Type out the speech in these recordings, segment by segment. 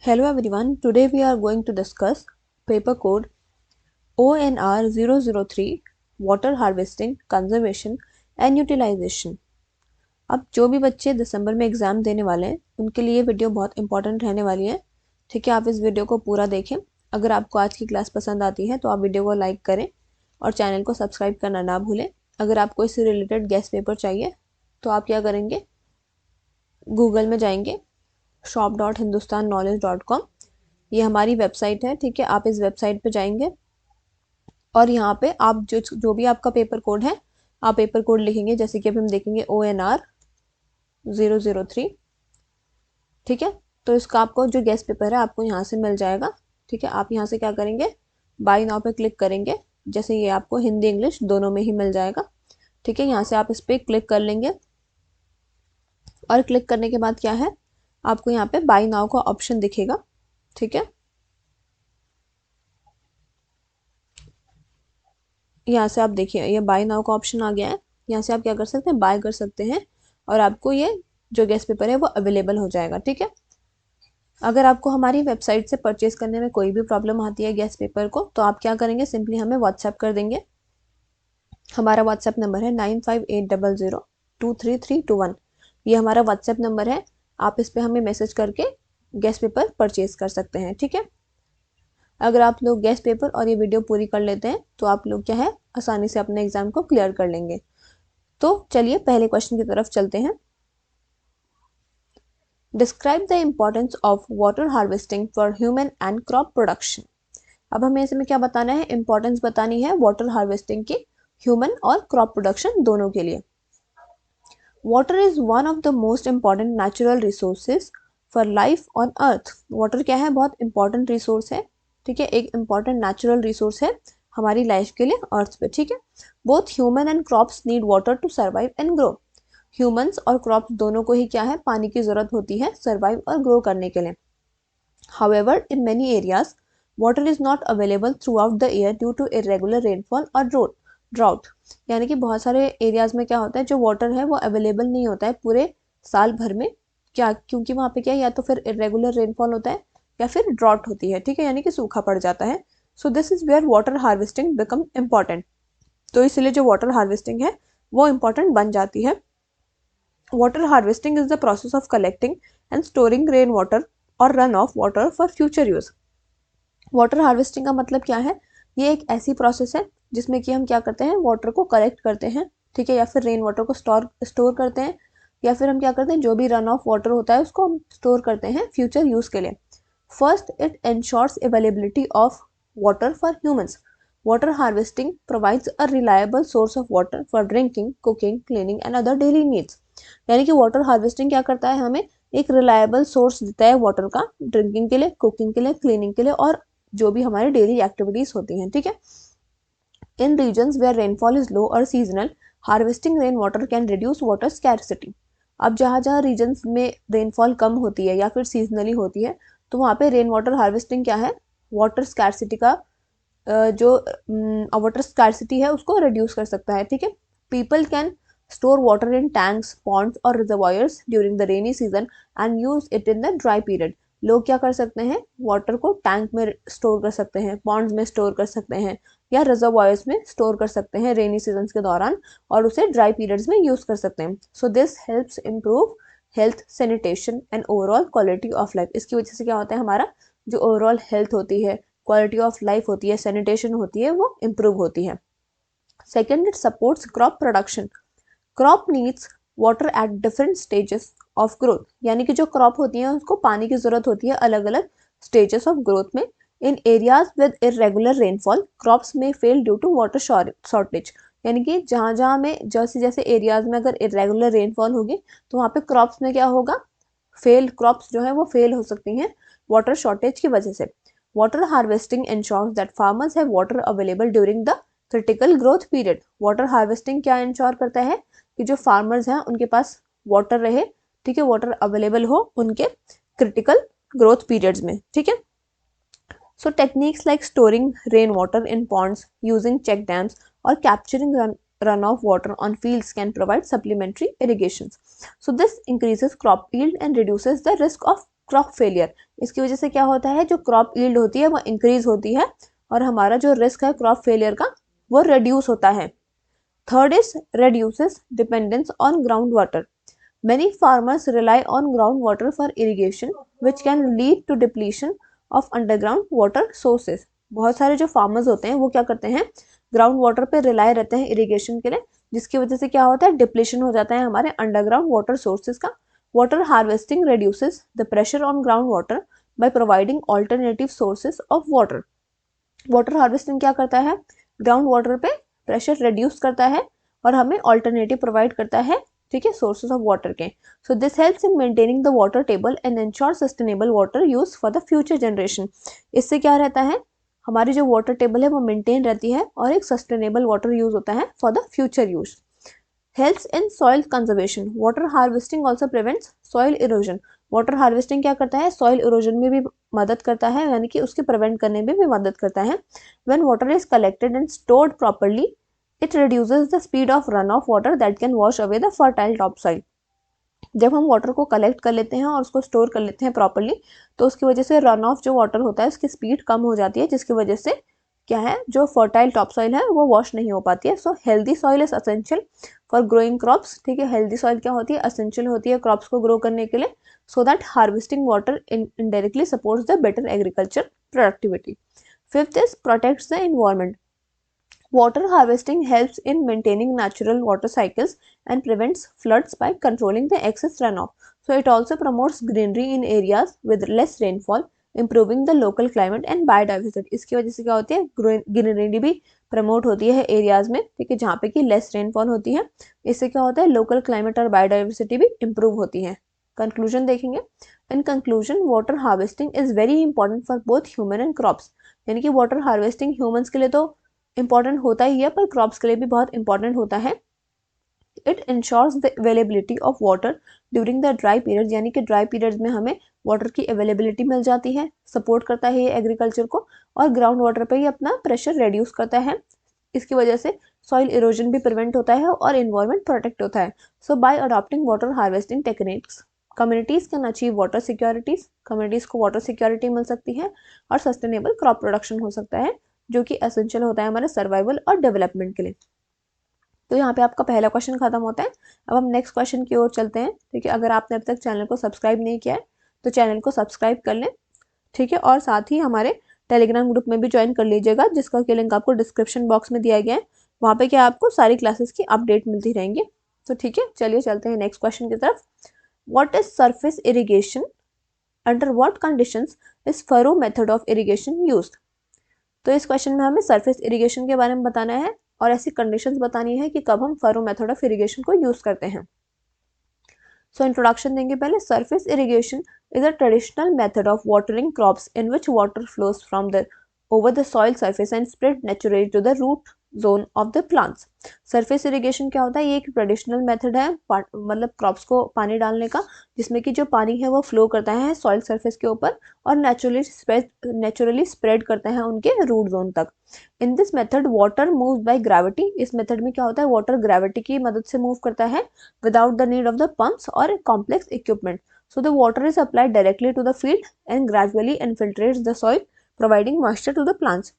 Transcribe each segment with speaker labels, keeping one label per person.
Speaker 1: Hello everyone, today we are going to discuss paper code ONR 003 Water Harvesting, Conservation and Utilization। अब जो भी बच्चे दिसंबर में exam देने वाले हैं उनके लिए वीडियो बहुत इंपॉर्टेंट रहने वाली है। ठीक है, आप इस वीडियो को पूरा देखें। अगर आपको आज की क्लास पसंद आती है तो आप वीडियो को लाइक करें और चैनल को सब्सक्राइब करना ना भूलें। अगर आपको इससे रिलेटेड गेस्ट पेपर चाहिए तो आप क्या करेंगे, गूगल में जाएंगे shop.hindustanknowledge.com, ये हमारी वेबसाइट है। ठीक है, आप इस वेबसाइट पे जाएंगे और यहाँ पे आप जो भी आपका पेपर कोड है आप पेपर कोड लिखेंगे। जैसे कि अभी हम देखेंगे ONR 003। ठीक है, तो इसका आपको जो गेस्ट पेपर है आपको यहाँ से मिल जाएगा। ठीक है, आप यहाँ से क्या करेंगे, बाय नाउ पे क्लिक करेंगे। जैसे ये आपको हिंदी इंग्लिश दोनों में ही मिल जाएगा। ठीक है, यहाँ से आप इस पर क्लिक कर लेंगे और क्लिक करने के बाद क्या है, आपको यहाँ पे बाय नाउ का ऑप्शन दिखेगा। ठीक है, यहाँ से आप देखिए ये बाय नाउ का ऑप्शन आ गया है। यहाँ से आप क्या कर सकते हैं, बाय कर सकते हैं और आपको ये जो गेस्ट पेपर है वो अवेलेबल हो जाएगा। ठीक है, अगर आपको हमारी वेबसाइट से परचेज करने में कोई भी प्रॉब्लम आती है गेस्ट पेपर को, तो आप क्या करेंगे, सिंपली हमें व्हाट्सएप कर देंगे। हमारा व्हाट्सएप नंबर है 9580023321। ये हमारा व्हाट्सएप नंबर है, आप इस पर हमें मैसेज करके गेस्ट पेपर परचेज कर सकते हैं। ठीक है, अगर आप लोग गेस्ट पेपर और ये वीडियो पूरी कर लेते हैं तो आप लोग क्या है, आसानी से अपने एग्जाम को क्लियर कर लेंगे। तो चलिए पहले क्वेश्चन की तरफ चलते हैं। Describe the importance of water harvesting for human and crop production. अब हमें इसमें क्या बताना है, इंपॉर्टेंस बतानी है वाटर हार्वेस्टिंग की ह्यूमन और क्रॉप प्रोडक्शन दोनों के लिए। Water is one of the most important natural resources for life on earth. Water क्या है, बहुत इंपॉर्टेंट रिसोर्स है। ठीक है, एक इंपॉर्टेंट नेचुरल रिसोर्स है हमारी लाइफ के लिए अर्थ पे। ठीक है, both human and crops need water to survive and grow. Humans और क्रॉप्स दोनों को ही क्या है, पानी की जरूरत होती है सर्वाइव और ग्रो करने के लिए। However in many areas water is not available throughout the year due to irregular rainfall और ड्राउट। यानी कि बहुत सारे एरियाज में क्या होता है, जो वाटर है वो अवेलेबल नहीं होता है पूरे साल भर में। क्या, क्योंकि वहाँ पे क्या है, या तो फिर इरेगुलर रेनफॉल होता है या फिर ड्रॉट होती है। ठीक है, यानी कि सूखा पड़ जाता है। So this is where water harvesting become important. तो इसलिए जो वाटर हार्वेस्टिंग है वो इम्पॉर्टेंट बन जाती है। Water harvesting is the process of collecting and storing rain water or run off water for future use. Water harvesting का मतलब क्या है, ये एक ऐसी प्रोसेस है जिसमें कि हम क्या करते हैं, वाटर को कलेक्ट करते हैं। ठीक है, या फिर रेन वाटर को स्टोर करते हैं, या फिर हम क्या करते हैं, जो भी रन ऑफ वाटर होता है उसको हम स्टोर करते हैं फ्यूचर यूज के लिए। First, it ensures availability of water for humans. Water harvesting provides a reliable source of water for drinking, cooking, cleaning and other daily needs. यानी कि वाटर हार्वेस्टिंग क्या करता है, हमें एक रिलायबल सोर्स देता है वाटर का, ड्रिंकिंग के लिए, कुकिंग के लिए, क्लीनिंग के लिए और जो भी हमारी डेली एक्टिविटीज होती हैं। ठीक है, in regions where rainfall is low or seasonal, harvesting rain water can reduce water scarcity. अब जहाँ जहाँ रीजन्स में रेनफॉल कम होती है या फिर सीजनली होती है, तो वहाँ पे रेन वाटर हार्वेस्टिंग क्या है, वाटर स्कैरसिटी का जो वाटर स्कैरसिटी है उसको रिड्यूस कर सकता है। ठीक है, people can store water in tanks, ponds or reservoirs during the rainy season and use it in the dry period. लोग क्या कर सकते हैं, वाटर को टैंक में स्टोर कर सकते हैं, पॉन्ड्स में स्टोर कर सकते हैं या रिजर्वायर्स में स्टोर कर सकते हैं रेनी सीजन के दौरान, और उसे ड्राई पीरियड्स में यूज कर सकते हैं। So this helps improve health, sanitation and overall quality of life. इसकी वजह से क्या होता है, हमारा जो ओवरऑल हेल्थ होती है, क्वालिटी ऑफ लाइफ होती है, सैनिटेशन होती है, वो इम्प्रूव होती है। Second, it supports crop production. Crop needs water at different stages of growth. यानी कि जो क्रॉप होती है उसको पानी की जरूरत होती है अलग अलग स्टेजेस ऑफ ग्रोथ में। In areas with irregular rainfall crops may fail due to water shortage. यानी कि जहाँ जहाँ में जैसे जैसे एरियाज में अगर इरेगुलर रेनफॉल होगी तो वहाँ पे क्रॉप्स में क्या होगा, क्रॉप्स जो है वो फेल हो सकती हैं वाटर शॉर्टेज की वजह से। Water harvesting ensures that farmers have water available during the critical growth period. Water harvesting क्या इंश्योर करता है कि जो फार्मर्स हैं उनके पास वाटर रहे। ठीक है, वाटर अवेलेबल हो उनके क्रिटिकल ग्रोथ पीरियड्स में। ठीक है, so techniques like storing rainwater in ponds, using check dams or capturing runoff water on fields can provide supplementary irrigations. So this increases crop yield and reduces the risk of crop failure, इसकी वजह से क्या होता है, जो crop yield होती है वो इंक्रीज होती है और हमारा जो रिस्क है क्रॉप फेलियर का वो रिड्यूस होता है। Third is reduces dependence on groundwater. Many farmers rely on groundwater for irrigation, which can lead to depletion of underground water sources. बहुत सारे जो फार्मर्स होते हैं वो क्या करते हैं, ग्राउंड वाटर पे रिलाई रहते हैं इरिगेशन के लिए, जिसकी वजह से क्या होता है, डिप्लेशन हो जाता है हमारे अंडरग्राउंड वाटर सोर्सेज का। Water harvesting reduces the pressure on groundwater by providing alternative sources of water. Water harvesting क्या करता है, ग्राउंड वाटर पे प्रेशर रिड्यूस करता है और हमें ऑल्टरनेटिव प्रोवाइड करता है, ठीक है, सोर्सेज ऑफ वाटर के। So this helps in maintaining the water table and ensure sustainable water use for the future generation. इससे क्या रहता है, हमारी जो वाटर टेबल है वो मेंटेन रहती है और एक सस्टेनेबल वाटर यूज होता है for the future use. Helps in soil conservation, water harvesting also prevents soil erosion. Water harvesting क्या करता है, सॉइल इरोजन में भी मदद करता है, यानी कि उसके प्रिवेंट करने में भी मदद करता है। When water is collected and stored properly, it reduces the speed of run off water that can wash away the fertile top soil. जब हम वाटर को कलेक्ट कर लेते हैं और उसको स्टोर कर लेते हैं प्रॉपर्ली, तो उसकी वजह से रन ऑफ जो वाटर होता है उसकी स्पीड कम हो जाती है, जिसकी वजह से क्या है, जो फर्टाइल टॉप सॉइल है वो वॉश नहीं हो पाती है। So healthy soil is essential for growing crops, ठीक है, हेल्दी सॉइल क्या होती है, असेंशियल होती है क्रॉप्स को ग्रो करने के लिए, so that harvesting water indirectly supports the better agriculture productivity. Fifth is protects the environment, water harvesting helps in maintaining natural water cycles and prevents floods by controlling the excess runoff. So it also promotes greenery in areas with less rainfall, improving the local climate and biodiversity. इसकी वजह से क्या होती है, greenery भी promote होती है areas में, ठीक है, जहाँ पे कि लेस रेनफॉल होती है। इससे क्या होता है, लोकल क्लाइमेट और बायोडाइवर्सिटी भी इंप्रूव होती है। कंक्लूजन देखेंगे। In conclusion, water harvesting is very important for both human and crops, यानी कि वाटर हार्वेस्टिंग ह्यूमन्स के लिए तो इंपॉर्टेंट होता ही है, पर क्रॉप्स के लिए भी बहुत इंपॉर्टेंट होता है। It ensures the availability of water during the dry period, यानी कि ड्राई पीरियड में हमें वाटर की अवेलेबिलिटी मिल जाती है, सपोर्ट करता है ये एग्रीकल्चर को, और ग्राउंड वाटर पे ही अपना प्रेशर रिड्यूस करता है। इसकी वजह से सॉइल इरोजन भी प्रिवेंट होता है और एनवायरमेंट प्रोटेक्ट होता है। So by adopting water harvesting techniques, communities can achieve water securities, communities को वाटर सिक्योरिटी मिल सकती है और सस्टेनेबल क्रॉप प्रोडक्शन हो सकता है, जो कि एसेंशियल होता है हमारे सर्वाइवल और डेवलपमेंट के लिए। तो यहाँ पे आपका पहला क्वेश्चन खत्म होता है। अब हम नेक्स्ट क्वेश्चन की ओर चलते हैं, ठीक है। अगर आपने अब तक चैनल को सब्सक्राइब नहीं किया है तो चैनल को सब्सक्राइब कर लें, ठीक है, और साथ ही हमारे टेलीग्राम ग्रुप में भी ज्वाइन कर लीजिएगा, जिसका कि लिंक आपको डिस्क्रिप्शन बॉक्स में दिया गया है। वहाँ पे क्या आपको सारी क्लासेस की अपडेट मिलती रहेंगी। तो ठीक है, चलिए चलते हैं नेक्स्ट क्वेश्चन की तरफ। What is surface irrigation, under what conditions is furrow method of irrigation used. तो इस क्वेश्चन में हमें सरफेस इरिगेशन के बारे में बताना है और ऐसी कंडीशंस बतानी है कि कब हम फरो मेथड ऑफ इरिगेशन को यूज करते हैं। सो इंट्रोडक्शन देंगे पहले। Surface irrigation is a traditional method of watering crops in which water flows from the over the soil surface and spread naturally to the root zone of the plants. Surface irrigation क्या होता है, ये एक traditional method है मतलब crops को पानी डालने का, जिसमें कि जो पानी है वो फ्लो करता है सॉइल सरफेस के ऊपर और नेचुरली स्प्रेड करता है उनके रूट जोन तक। In this method water move by gravity, इस मेथड में क्या होता है, वाटर ग्रेविटी की मदद से मूव करता है without the need of the pumps और complex equipment. So the water is applied directly to the field and gradually infiltrates the soil providing moisture to the plants.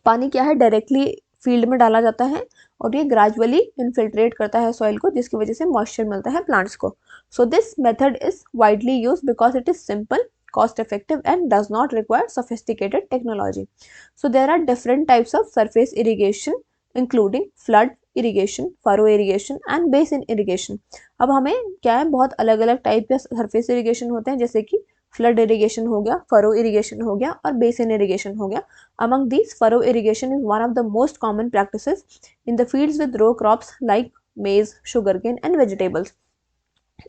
Speaker 1: पानी क्या है, डायरेक्टली फील्ड में डाला जाता है और ये ग्रेजुअली इनफिल्ट्रेट करता है सॉइल को, जिसकी वजह से मॉइस्चर मिलता है प्लांट्स को। सो this method is widely used because it is simple, cost effective and does not require sophisticated technology. So there are different types of surface irrigation including flood irrigation, furrow irrigation and basin irrigation. अब हमें क्या है, बहुत अलग अलग type के surface irrigation होते हैं, जैसे कि फ्लड इरिगेशन हो गया, फरो इरिगेशन हो गया और बेसिन इरिगेशन हो गया। Among these, furrow irrigation is one of the most common practices in the fields with row crops like maize, sugarcane and vegetables.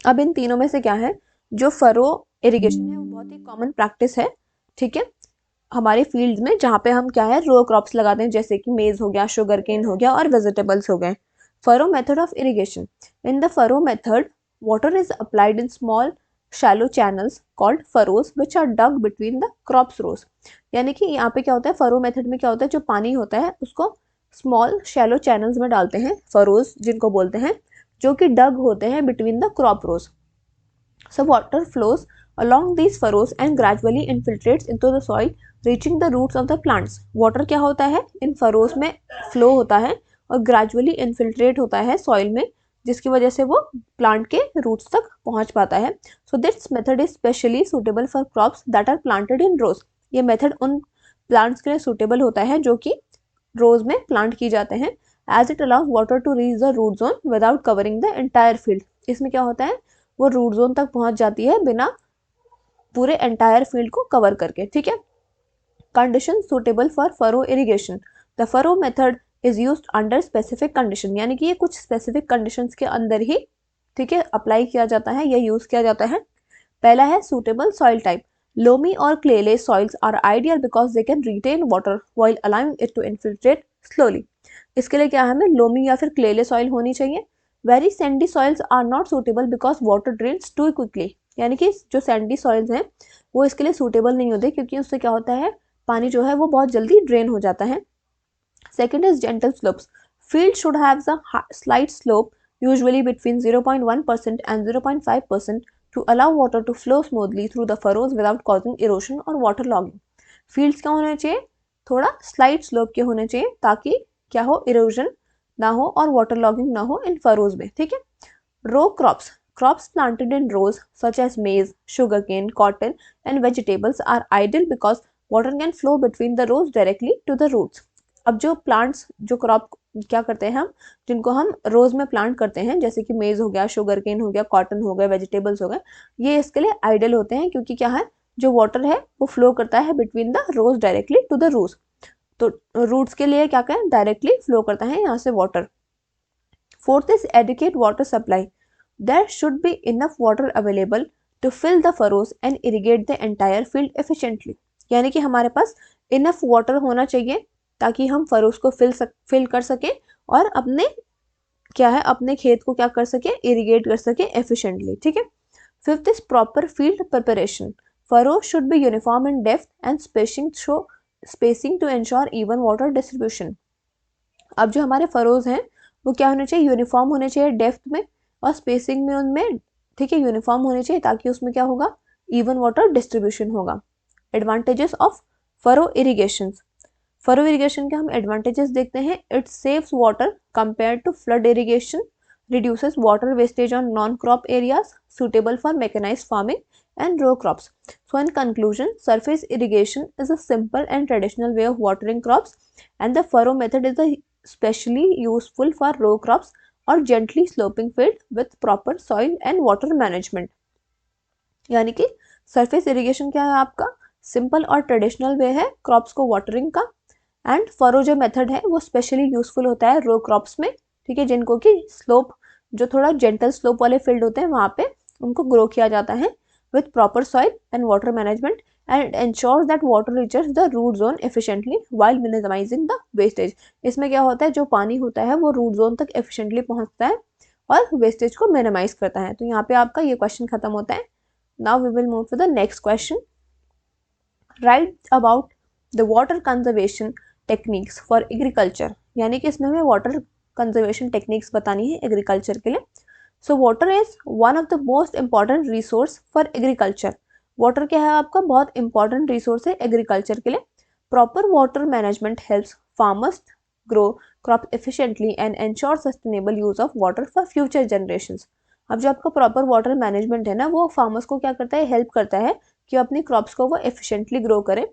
Speaker 1: अब इन तीनों में से क्या है, जो फरो इरिगेशन है वो बहुत ही कॉमन प्रैक्टिस है, ठीक है, हमारे फील्ड में, जहाँ पे हम क्या है रो क्रॉप्स लगाते हैं, जैसे कि मेज हो गया, शुगर केन हो गया और वेजिटेबल्स हो गए। Furrow method of irrigation, in the furrow method water is applied in small shallow channels called furrows which are dug between the crops rows. यानी कि यहाँ पे क्या होता है, फरो मेथड में क्या होता है, जो पानी होता है उसको स्मॉल शैलो चैनल्स में डालते हैं, फरोज जिनको बोलते हैं, जो कि डग होते हैं between the crop rows. So water flows along these furrows and gradually infiltrates into the soil, reaching the roots of the plants. Water क्या होता है, इन फरोज में फ्लो होता है और ग्रेजुअली इन्फिल्ट्रेट होता है सॉइल में, जिसकी वजह से वो प्लांट के रूट्स तक पहुंच पाता है. So this method is specially suitable for crops that are planted in rows. ये मेथड उन प्लांट्स के लिए सुटेबल होता है जो कि रोज में प्लांट की जाते हैं, as it allows water to reach the root zone without covering the entire field. इसमें क्या होता है, वो रूट जोन तक पहुंच जाती है बिना पूरे एंटायर फील्ड को कवर करके. ठीक है. Condition suitable for furrow irrigation. The furrow method is used under specific condition, यानी कि ये कुछ स्पेसिफिक कंडीशंस के अंदर ही, ठीक है, अप्लाई किया जाता है या यूज किया जाता है. पहला है suitable soil type. Loamy or clayless soils are ideal because they can retain water while allowing it to infiltrate slowly. इसके लिए क्या हमें लोमी या फिर क्लेले सॉइल होनी चाहिए. Very sandy soils are not suitable because water drains too quickly, यानी कि जो सैंडी सॉइल्स हैं वो इसके लिए सूटेबल नहीं होते, क्योंकि उससे क्या होता है, पानी जो है वो बहुत जल्दी ड्रेन हो जाता है. Second is gentle slopes. Field should have a slight slope usually between 0.1% and 0.5% to allow water to flow smoothly through the furrows without causing erosion or water logging. Fields क्या होने चाहिए, थोड़ा स्लाइट स्लोप के होने चाहिए ताकि क्या हो, इरोजन ना हो और वाटर लॉगिंग ना हो इन फरोज में. ठीक है. रो crops. Crops planted in rows such as maize, sugarcane, cotton and vegetables are ideal because water can flow between the rows directly to the roots. अब जो प्लांट्स, जो क्रॉप क्या करते हैं हम, जिनको हम रोज में प्लांट करते हैं, जैसे कि मेज हो गया, शुगर केन हो गया, कॉटन हो गया, वेजिटेबल्स हो गए, ये इसके लिए आइडियल होते हैं क्योंकि क्या है, जो वाटर है वो फ्लो करता है between the rows directly to the roots. तो रूट्स के लिए क्या करें, डायरेक्टली फ्लो करता है यहाँ से water. Fourth is adequate water supply. There should be enough water available to fill the furrows and irrigate the entire field efficiently. यानी कि हमारे पास इनफ वाटर होना चाहिए ताकि हम फरोज को फिल कर सके और अपने क्या है, अपने खेत को क्या कर सके, इरिगेट कर सके एफिशिएंटली. ठीक है. Fifth is proper field preparation. Furrow should be uniform in depth and spacing to ensure even water distribution. अब जो हमारे फरोज हैं वो क्या होने चाहिए, यूनिफॉर्म होने चाहिए डेप्थ में और स्पेसिंग में उनमें, ठीक है, यूनिफॉर्म होने चाहिए ताकि उसमें क्या होगा, इवन वाटर डिस्ट्रीब्यूशन होगा. Advantages of furrow irrigation. Furrow irrigation के हम एडवांटेजेस देखते हैं. It saves water compare to flood irrigation, reduces water wastage on non crop areas, suitable for mechanised farming and row crops. So in conclusion, surface irrigation is a simple and traditional way of watering crops, and the furrow method is especially useful for row crops or gently sloping field with proper soil and water management. यानी कि surface irrigation क्या है आपका, simple और traditional way है crops को watering का, and furrow जो method है वो specially useful होता है row crops में, ठीक है, जिनको कि slope, जो थोड़ा gentle slope वाले field होते हैं वहाँ पे उनको grow किया जाता है with proper soil and water management, and it ensures that water reaches the root zone efficiently while minimizing the wastage. इसमें क्या होता है, जो पानी होता है वो रूट जोन तक efficiently पहुंचता है और वेस्टेज को मिनिमाइज करता है. तो यहाँ पे आपका ये क्वेश्चन खत्म होता है. Now we will move to the next question. Write about the water conservation techniques for agriculture. यानी कि इसमें हमें वाटर कंजर्वेशन टेक्निक्स बतानी है एग्रीकल्चर के लिए. So water is one of the most important resource for agriculture. Water क्या है आपका, बहुत important resource है agriculture के लिए. Proper water management helps farmers grow crops efficiently and ensure sustainable use of water for future generations. अब जो आपका proper water management है ना, वो farmers को क्या करता है, help करता है कि अपनी crops को वो efficiently grow करें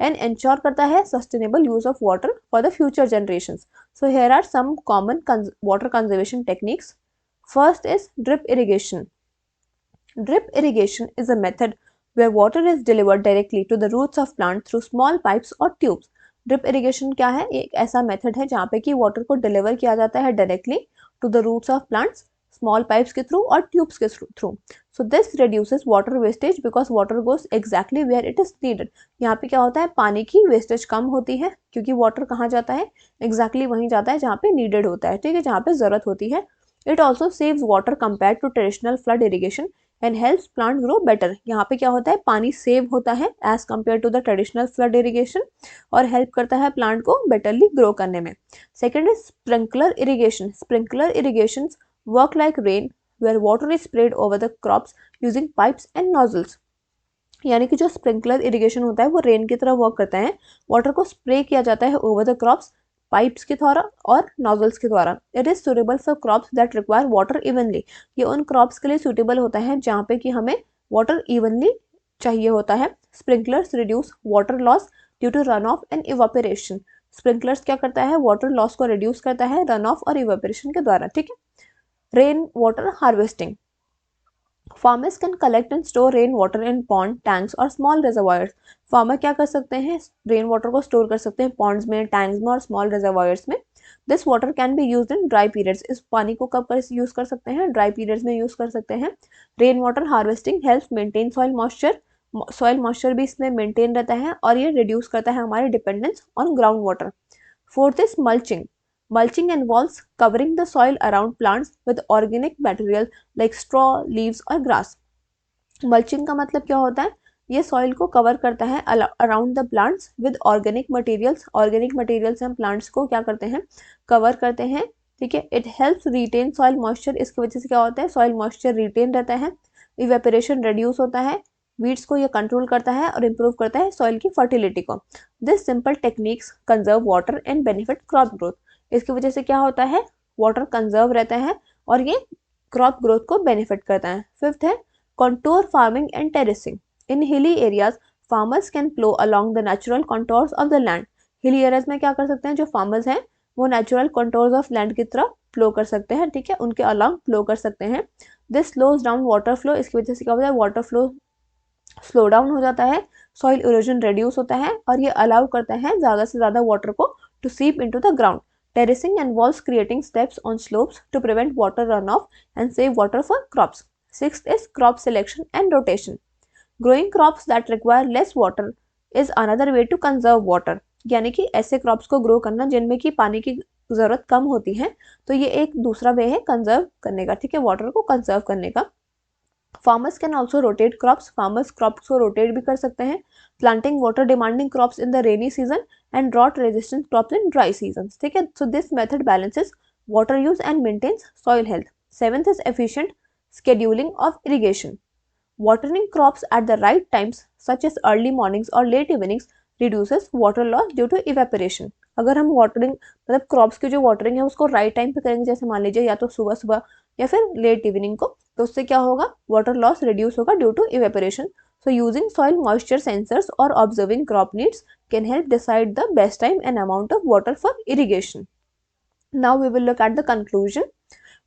Speaker 1: and ensure करता है sustainable use of water for the future generations. So here are some common water conservation techniques. First is drip irrigation. Drip irrigation is a method where water is delivered directly to the roots of plants through small pipes or tubes. Drip irrigation क्या है, एक ऐसा method है जहाँ पे कि water को deliver किया जाता है directly to the roots of plants small pipes के थ्रू और ट्यूब्स के through. So this reduces water wastage because water goes exactly where it is needed. यहाँ पे क्या होता है, पानी की वेस्टेज कम होती है क्योंकि वाटर कहाँ जाता है, एग्जैक्टली वहीं जाता है जहाँ पे नीडेड होता है, ठीक है, जहाँ पे ज़रूरत होती है. It also saves water compared to traditional flood irrigation and helps plant grow better. यहाँ पे क्या होता है, पानी सेव होता है as compared to the traditional flood irrigation और help करता है plant को betterly grow करने में. Second is sprinkler irrigation. Sprinkler irrigations work like rain where water is sprayed over the crops using pipes and nozzles. यानी कि जो sprinkler irrigation होता है वो रेन की तरह वर्क करता है। वाटर को स्प्रे किया जाता है ओवर द क्रॉप्स पाइप्स के द्वारा और नोजल्स के द्वारा। It is suitable for crops that require water evenly. ये उन क्रॉप्स के लिए सुटेबल होता है जहाँ पे कि हमें वाटर इवनली चाहिए होता है। Sprinklers reduce water loss due to run off and evaporation. Sprinklers क्या करता है, वाटर लॉस को रिड्यूस करता है रन ऑफ और इवापोरेशन के द्वारा। ठीक है। Rain water harvesting. Farmers can collect and store rain water in pond, tanks और स्मॉल रिजर्वायर्स। फार्मर क्या कर सकते हैं, रेन वाटर को स्टोर कर सकते हैं पॉन्ड्स में, टैंक्स में और स्मॉल रिजर्वायर्स में। This water can be used in dry periods. इस पानी को कब यूज कर सकते हैं, ड्राई पीरियड्स में यूज कर सकते हैं। Rain water harvesting helps maintain soil moisture. Soil moisture भी इसमें मेंटेन रहता है और ये रिड्यूस करता है हमारे dependence on ground water. Fourth is mulching. Mulching involves covering the soil around plants with organic material like straw, leaves और grass. Mulching का मतलब क्या होता है, ये सॉइल को कवर करता है around the plants with organic materials. Organic material से हम प्लांट्स को क्या करते हैं, कवर करते हैं। ठीक है। It helps retain soil moisture. इसकी वजह से क्या होता है, सॉइल मॉइस्चर रिटेन रहता है, इवेपोरेशन रिड्यूस होता है, वीड्स को ये कंट्रोल करता है और इम्प्रूव करता है सॉइल की फर्टिलिटी को। This simple techniques conserve water and benefit crop growth. इसकी वजह से क्या होता है, वाटर कंजर्व रहता है और ये क्रॉप ग्रोथ को बेनिफिट करता है। फिफ्थ है contour farming and terracing. In hilly areas farmers can plough along the natural contours of the land. Hilly areas में क्या कर सकते हैं, जो फार्मर्स हैं वो नेचुरल कंटोर्स ऑफ लैंड की तरफ फ्लो कर सकते हैं। ठीक है, उनके अलोंग फ्लो कर सकते हैं। This slows down water flow. इसकी वजह से क्या होता है, वाटर फ्लो स्लो डाउन हो जाता है, सॉइल इरोजन रिड्यूस होता है और ये अलाउ करता है ज़्यादा से ज़्यादा वाटर को टू सीप into the ground. Terracing involves creating steps on slopes to prevent water runoff and save water for crops. Sixth is crop selection and rotation. Growing crops that require less water is another way to conserve water. यानी कि ऐसे crops को grow करना जिनमें कि पानी की ज़रूरत कम होती है, तो ये एक दूसरा वे है कंजर्व करने का। ठीक है, वाटर को कंजर्व करने का। Farmers can also rotate crops. Farmers crops को रोटेट भी कर सकते हैं. Planting water demanding crops in the rainy season and drought resistant crops in dry season. ठीक है, so this method balances water use and maintains soil health. Seventh is efficient scheduling of irrigation. Watering crops at the right times such as early mornings or late evenings reduces water loss due to evaporation. अगर हम watering मतलब crops की जो watering है उसको right time पे करेंगे, जैसे मान लीजिए या तो सुबह सुबह या फिर लेट इवनिंग को, तो उससे क्या होगा, वाटर लॉस रिड्यूस होगा due to evaporation. So using soil moisture sensors or observing crop needs can help decide the best time and amount of water for irrigation. Now we will look at the conclusion.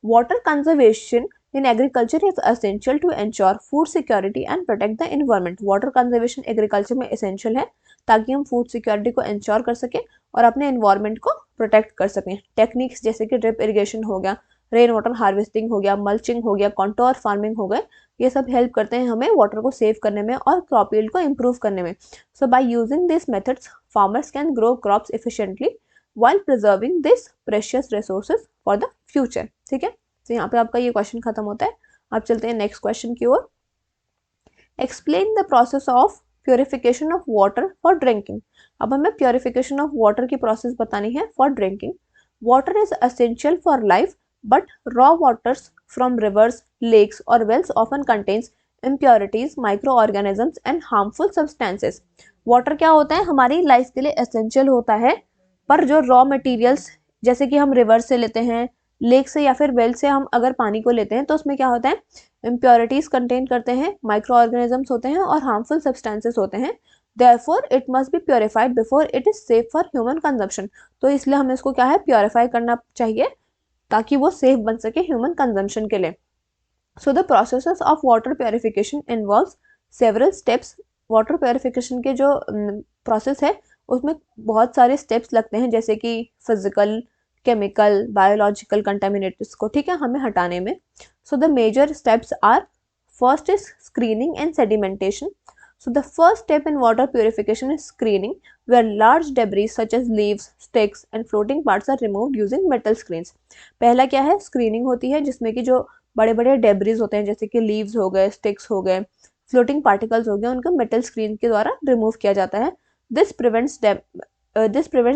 Speaker 1: Water conservation in agriculture is essential to ensure food security and protect the environment. Water conservation agriculture में essential है ताकि हम food security को ensure कर सकें और अपने environment को protect कर सकें. Techniques जैसे कि drip irrigation हो गया, रेन वाटर हार्वेस्टिंग हो गया, मल्चिंग हो गया, कॉन्टोर फार्मिंग हो गए, ये सब हेल्प करते हैं हमें वाटर को सेव करने में और क्रॉप यील्ड को इम्प्रूव करने में. So by using this methods farmers can grow crops efficiently while preserving this precious resources for the future. ठीक है, तो यहाँ पे आपका ये क्वेश्चन खत्म होता है. आप चलते हैं नेक्स्ट क्वेश्चन की ओर. Explain the process of purification of water for drinking. अब हमें प्योरिफिकेशन ऑफ वाटर की प्रोसेस बतानी है for drinking. Water is essential for life but raw waters from rivers, lakes or wells often contains impurities, microorganisms and harmful substances. Water क्या होता है, हमारी life के लिए एसेंशियल होता है, पर जो रॉ मटेरियल्स जैसे कि हम रिवर से लेते हैं, लेक से या फिर वेल से हम अगर पानी को लेते हैं तो उसमें क्या होता है, इम्प्योरिटीज कंटेन करते हैं, माइक्रो ऑर्गेनिजम्स होते हैं और हार्मफुल सब्सटेंसेस होते हैं. Therefore, it must be purified before it is safe for human consumption. तो इसलिए हमें इसको क्या है, प्योरीफाई करना चाहिए ताकि वो सेफ बन सके ह्यूमन कंजम्पशन के लिए. So the process of water purification involves several steps. Water purification के जो प्रोसेस है उसमें बहुत सारे स्टेप्स लगते हैं, जैसे कि फिजिकल, केमिकल, बायोलॉजिकल कंटामिनेट्स को, ठीक है, हमें हटाने में. So the major steps are, first is screening and sedimentation. So the first step in water purification is screening, where large debris such as leaves, sticks and floating parts are removed using metal screens. पहला क्या है, screening होती है जिसमें कि जो बड़े बड़े डेब्रीज होते हैं जैसे कि लीव्स हो गए, स्टिक्स हो गए, फ्लोटिंग पार्टिकल्स हो गए, उनको मेटल स्क्रीन के द्वारा रिमूव किया जाता है. This prevents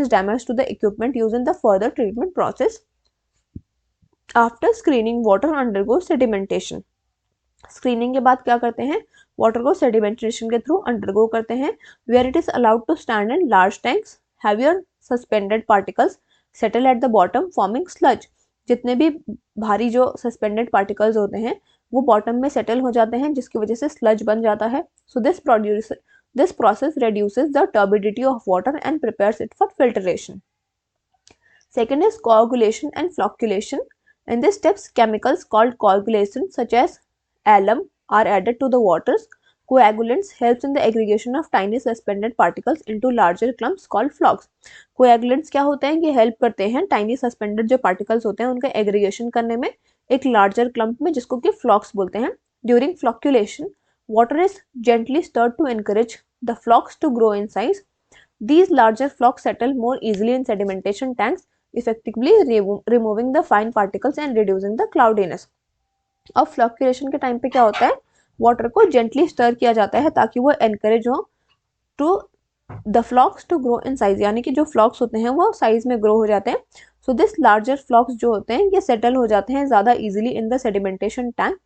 Speaker 1: damage to the equipment used in the further treatment process. After screening water undergoes sedimentation. Screening के बाद क्या करते हैं, वाटर को सेडिमेंटेशन के थ्रू अंडरगो करते हैं, where it is allowed to stand in large tanks, heavier suspended particles settle at the bottom forming sludge. जितने भी भारी जो सस्पेंडेड पार्टिकल्स होते हैं वो बॉटम में सेटल हो जाते हैं, जिसकी वजह से स्लज बन जाता है। So this process reduces the turbidity of water and prepares it for filtration. Second is coagulation and flocculation. In these steps, chemicals called coagulation such as alum are added to the waters. Coagulants helps in the aggregation of tiny suspended particles into larger clumps called flocks. Coagulants क्या होते हैं? ये help करते हैं tiny suspended जो particles होते हैं उनका aggregation करने में एक larger clump में, जिसको कि flocks बोलते हैं. During flocculation, water is gently stirred to encourage the flocks to grow in size. These larger flocks settle more easily in sedimentation tanks, effectively removing the fine particles and reducing the cloudiness. अब फ्लॉक्यूलेशन के time पे क्या होता है, water को gently stir किया जाता है ताकि वो एनकरेज हो to the flocs to grow in size, यानी कि जो फ्लॉक्स होते हैं वो साइज में ग्रो हो जाते हैं. सो दिस लार्जर फ्लॉक्स जो होते हैं ये सेटल हो जाते हैं ज़्यादा easily in the sedimentation tank.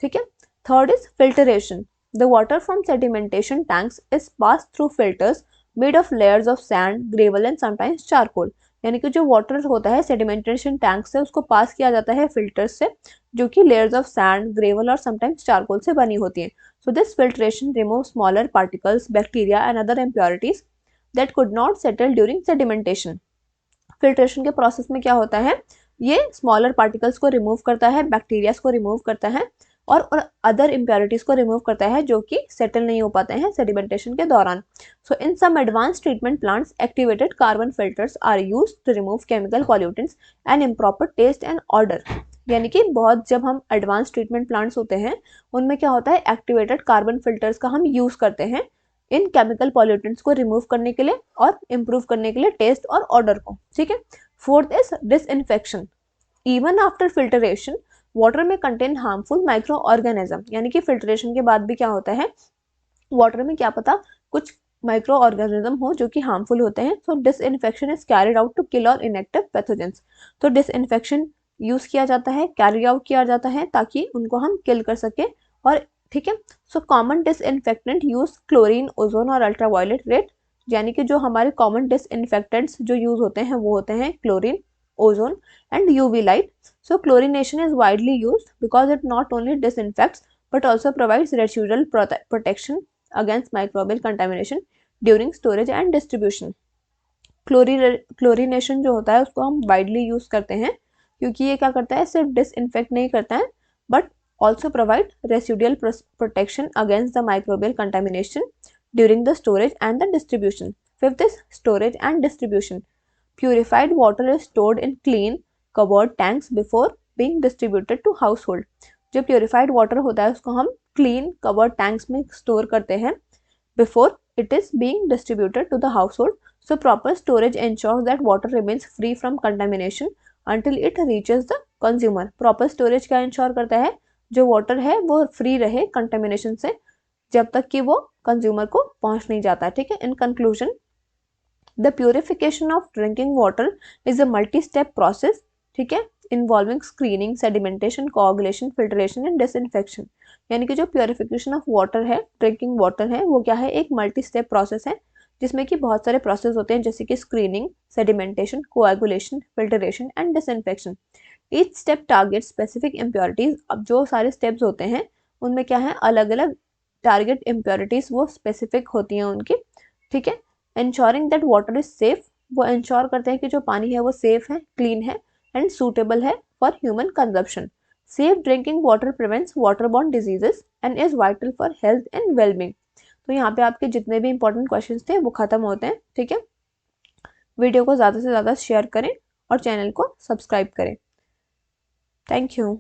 Speaker 1: ठीक है. Third is filtration. The water from sedimentation tanks is pass through filters made of layers of sand, gravel and sometimes charcoal. यानी कि जो वाटर होता है सेडिमेंटेशन टैंक से उसको पास किया जाता है फिल्टर्स से, जो कि लेयर्स ऑफ सैंड, ग्रेवल और समटाइम्स चारकोल से बनी होती हैं. So this filtration remove smaller particles, bacteria and other impurities that could not settle during sedimentation. Filtration के प्रोसेस में क्या होता है, ये स्मॉलर पार्टिकल्स को रिमूव करता है, बैक्टीरियाज को रिमूव करता है और अदर इम्प्योरिटीज को रिमूव करता है जो कि सेटल नहीं हो पाते हैं सेडिमेंटेशन के दौरान. So in some advance treatment plants activated carbon filters are used to remove chemical pollutants and improper taste and odour. यानी कि बहुत जब हम एडवांस ट्रीटमेंट प्लांट्स होते हैं उनमें क्या होता है, एक्टिवेटेड कार्बन फिल्टर्स का हम यूज करते हैं इन केमिकल पॉल्यूटेंट्स को रिमूव करने के लिए और इम्प्रूव करने के लिए टेस्ट और ऑर्डर को. ठीक है. Fourth is disinfection. Even after filtration water में कंटेन हार्मफुल माइक्रो ऑर्गेनिज्म. यानी कि फिल्ट्रेशन के बाद भी क्या होता है, वाटर में क्या पता कुछ माइक्रो ऑर्गेनिज्म हो जो कि हार्मफुल होते हैं. So disinfection is carried out to kill or inactive pathogens. तो डिसइंफेक्शन यूज किया जाता है, कैरी आउट किया जाता है ताकि उनको हम किल कर सके. और ठीक है. So common disinfectant use chlorine, ozone और अल्ट्रावायलेट रेड. यानी कि जो हमारे कॉमन डिसइंफेक्टेंट्स जो यूज होते हैं वो होते हैं chlorine, ozone and UV light. So chlorination is widely used because it not only disinfects but also provides residual protection against microbial contamination during storage and distribution. Chlorination जो होता है उसको हम widely use करते हैं क्योंकि ये क्या करता है, सिर्फ disinfect नहीं करता है but also provide residual protection against the microbial contamination during the storage and the distribution. Fifth is storage and distribution. Purified water is stored in clean covered tanks before being distributed to household. जो purified water होता है उसको हम clean covered tanks में store करते हैं before it is being distributed to the household. So proper storage ensures that water remains free from contamination until it reaches the consumer. Proper storage क्या ensure करता है, जो water है वो free रहे contamination से जब तक कि वो consumer को पहुंच नहीं जाता. ठीक है. In conclusion, the purification of drinking water is a multi-step process. ठीक है. Involving screening, sedimentation, coagulation, filtration and disinfection. यानी कि जो purification of water है, drinking water है, वो क्या है, एक multi-step process है जिसमें कि बहुत सारे process होते हैं जैसे कि screening, sedimentation, coagulation, filtration and disinfection. Each step targets specific impurities. अब जो सारे steps होते हैं उनमें क्या है, अलग अलग target impurities वो specific होती हैं उनकी. ठीक है. Ensuring that water is safe, वो ensure करते हैं कि जो पानी है वो safe है, clean है and suitable है for human consumption. Safe drinking water prevents waterborne diseases and is vital for health and well-being. तो यहाँ पे आपके जितने भी important questions थे वो खत्म होते हैं. ठीक है. वीडियो को ज़्यादा से ज़्यादा शेयर करें और चैनल को सब्सक्राइब करें. Thank you.